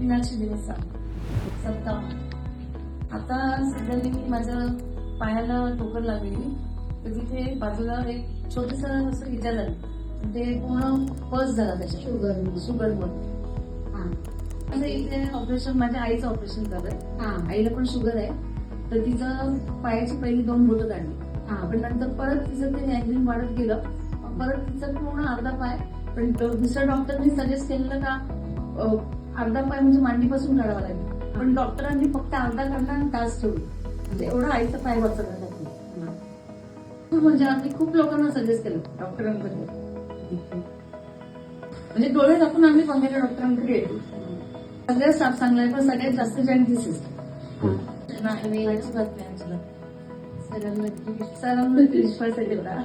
मीनाक्षी दिवस सत्तावन्न. आता सध्या मी माझ्या पायाला ठोकर लागलेली, तर तिथे बाजूला एक छोटस असं इजा झाली. ते पूर्ण पस झाला त्याच्या शुगर मध्ये. इथे ऑपरेशन, माझ्या आईचं ऑपरेशन झालं. आईला पण शुगर आहे, तर तिचं पायाची पहिली 2 बोटं काढली. पण नंतर परत तिचं ते अँगलिंग वाढत गेलं, परत तिचं पूर्ण अर्धा पाय. पण दुसऱ्या डॉक्टरनी सजेस्ट केलेलं का अर्धा पाय म्हणजे मांडीपासून काढावा लागेल, पण डॉक्टरांनी फक्त अर्धा काढला आणि तास ठेवली. म्हणजे एवढा आईचा पाय वाचवला. म्हणजे आम्ही खूप लोकांना सजेस्ट केलं डॉक्टरांकडे, म्हणजे डोळे दाखवून आम्ही बंगाली डॉक्टरांकडे येतो. सगळ्यात स्टाफ चांगला आहे, पण सगळ्यात जास्त जॉईंट नाही, सरांना विश्वास आहे तेवढा.